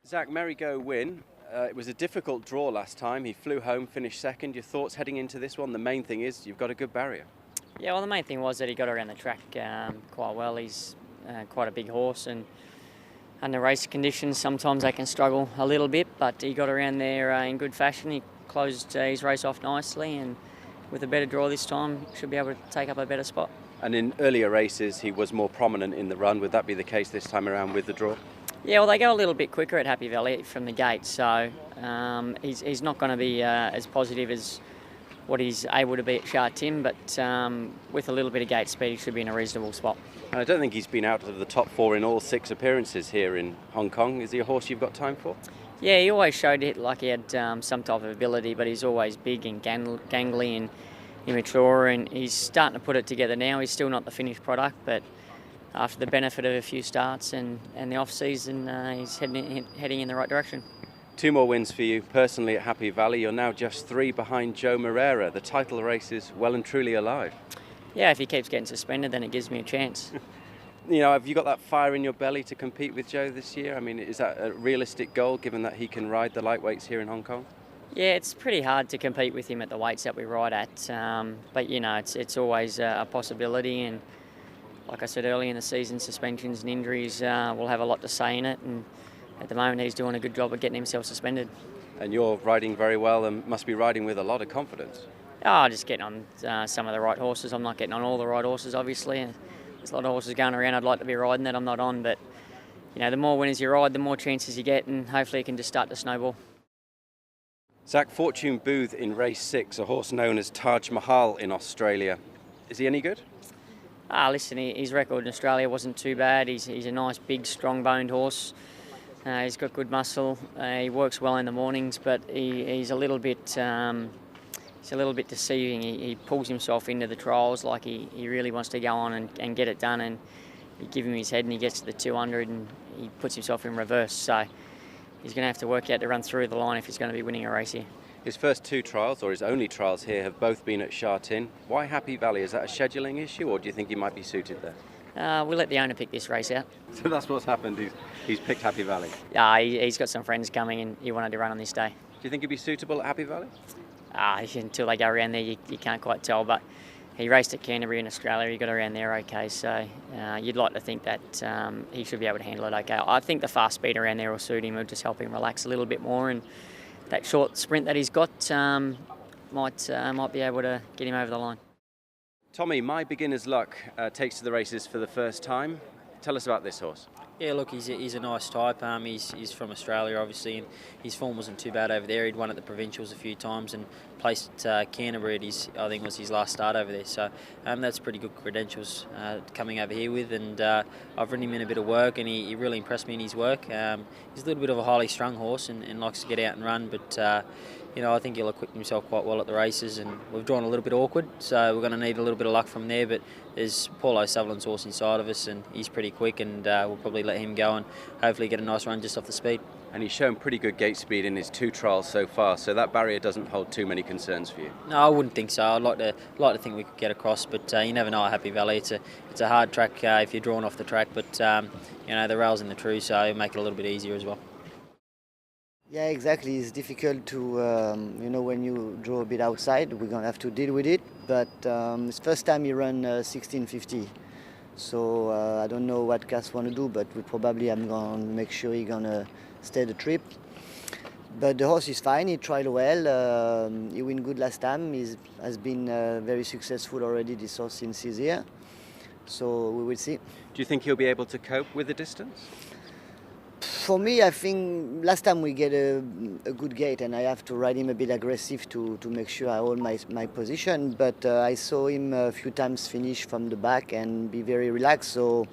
Zac, MERRYGOWIN. It was a difficult draw last time. He flew home, finished second. Your thoughts heading into this one? The main thing is you've got a good barrier. Yeah, well, the main thing was that he got around the track quite well. He's quite a big horse, and under race conditions, sometimes they can struggle a little bit, but he got around there in good fashion. He closed his race off nicely, and with a better draw this time, should be able to take up a better spot. And in earlier races, he was more prominent in the run. Would that be the case this time around with the draw? Yeah, well, they go a little bit quicker at Happy Valley from the gate, so he's not going to be as positive as what he's able to be at Sha Tin, but with a little bit of gate speed, he should be in a reasonable spot. And I don't think he's been out of the top four in all 6 appearances here in Hong Kong. Is he a horse you've got time for? Yeah, he always showed it like he had some type of ability, but he's always big and gangly and immature, and he's starting to put it together now. He's still not the finished product, but after the benefit of a few starts and the off-season, he's heading in the right direction. 2 more wins for you personally at Happy Valley. You're now just 3 behind Joe Moreira. The title race is well and truly alive. Yeah, if he keeps getting suspended, then it gives me a chance. You know, have you got that fire in your belly to compete with Joe this year? I mean, is that a realistic goal given that he can ride the lightweights here in Hong Kong? Yeah, it's pretty hard to compete with him at the weights that we ride at, but you know, it's always a possibility, and like I said earlier in the season, suspensions and injuries will have a lot to say in it, and at the moment he's doing a good job of getting himself suspended. And you're riding very well and must be riding with a lot of confidence. Oh, just getting on some of the right horses. I'm not getting on all the right horses, obviously. There's a lot of horses going around I'd like to be riding that I'm not on, but you know, the more winners you ride, the more chances you get, and hopefully it can just start to snowball. Zac, Fortune Booth in race 6, a horse known as Taj Mahal in Australia. Is he any good? Listen, his record in Australia wasn't too bad. He's a nice, big, strong-boned horse. He's got good muscle. He works well in the mornings, but he's a little bit deceiving. He pulls himself into the trials like he really wants to go on and get it done, and you give him his head and he gets to the 200 and he puts himself in reverse. So he's going to have to work out to run through the line if he's going to be winning a race here. His first 2 trials, or his only trials here, have both been at Sha Tin. Why Happy Valley? Is that a scheduling issue, or do you think he might be suited there? We'll let the owner pick this race out. So that's what's happened. He's picked Happy Valley. He's got some friends coming and he wanted to run on this day. Do you think he'd be suitable at Happy Valley? Until they go around there, you can't quite tell, but he raced at Canterbury in Australia. He got around there okay, so you'd like to think that he should be able to handle it okay. I think the fast speed around there will suit him. It'll just help him relax a little bit more, and that short sprint that he's got might be able to get him over the line. Tommy, My Beginner's Luck takes to the races for the first time. Tell us about this horse. Yeah, look, he's a nice type. He's from Australia, obviously, and his form wasn't too bad over there. He'd won at the provincials a few times and placed at Canterbury at I think was his last start over there. So that's pretty good credentials coming over here with, and I've ridden him in a bit of work, and he really impressed me in his work. He's a little bit of a highly strung horse and likes to get out and run, but you know, I think he'll equip himself quite well at the races, and we've drawn a little bit awkward, so we're going to need a little bit of luck from there, but there's Paul O'Sullivan's horse inside of us, and he's pretty quick, and we'll probably let him go and hopefully get a nice run just off the speed. And he's shown pretty good gate speed in his 2 trials so far, so that barrier doesn't hold too many concerns for you. No, I wouldn't think so. I'd like to think we could get across, but you never know at Happy Valley. It's a hard track if you're drawn off the track, but you know, the rail's in the true, so it'll make it a little bit easier as well. Yeah, exactly. It's difficult to, you know, when you draw a bit outside, we're going to have to deal with it. But it's first time he run 1650. So I don't know what Cass want to do, but I'm going to make sure he's going to stay the trip. But the horse is fine. He tried well. He win good last time. He has been very successful already this horse since he's here. So we will see. Do you think he'll be able to cope with the distance? For me, I think last time we get a good gate, and I have to ride him a bit aggressive to make sure I hold my position. But I saw him a few times finish from the back and be very relaxed. So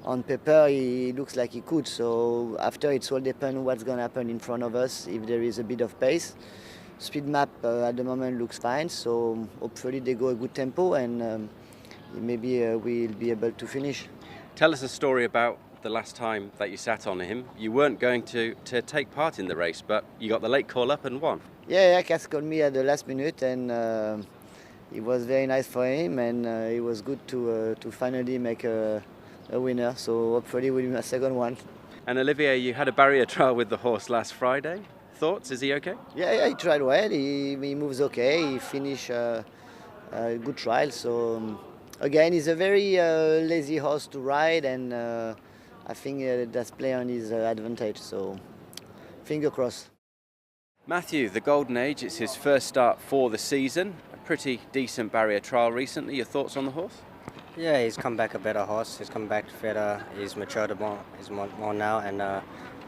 on paper, he looks like he could. So after, it's all depends what's going to happen in front of us. If there is a bit of pace, speed map at the moment looks fine. So hopefully they go a good tempo, and maybe we'll be able to finish. Tell us a story about the last time that you sat on him. You weren't going to take part in the race, but you got the late call up and won. Yeah, Cass called me at the last minute, and it was very nice for him, and it was good to finally make a winner. So hopefully we'll win a second one. And Olivier, you had a barrier trial with the horse last Friday. Thoughts? Is he okay? Yeah, he tried well. He moves okay. He finished a good trial. So again, he's a very lazy horse to ride, and I think that's play on his advantage. So finger crossed. Matthew, the Golden Age, it's his first start for the season. A pretty decent barrier trial recently. Your thoughts on the horse? Yeah, he's come back a better horse. He's come back fitter. He's matured more. He's more now, and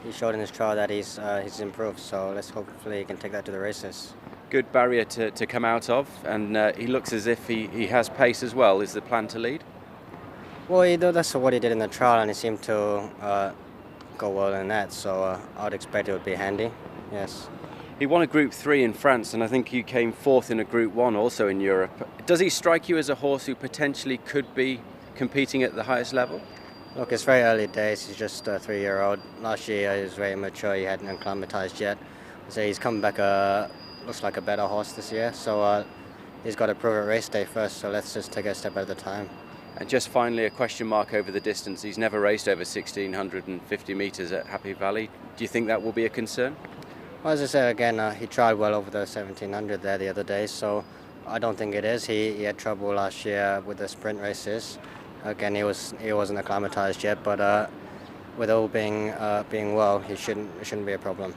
he showed in his trial that he's improved. So let's hopefully he can take that to the races. Good barrier to come out of, and he looks as if he has pace as well. Is the plan to lead? Well, that's what he did in the trial, and he seemed to go well in that. So I'd expect it would be handy. Yes. He won a Group 3 in France, and I think you came fourth in a Group 1 also in Europe. Does he strike you as a horse who potentially could be competing at the highest level? Look, it's very early days. He's just a 3-year-old. Last year he was very mature. He hadn't acclimatized yet. So he's come back, looks like a better horse this year. So he's got to prove it race day first. So let's just take it a step at a time. And just finally, a question mark over the distance. He's never raced over 1,650 metres at Happy Valley. Do you think that will be a concern? Well, as I said again, he tried well over the 1,700 there the other day, so I don't think it is. He had trouble last year with the sprint races. Again, he wasn't acclimatized yet, but with all being well, it shouldn't be a problem.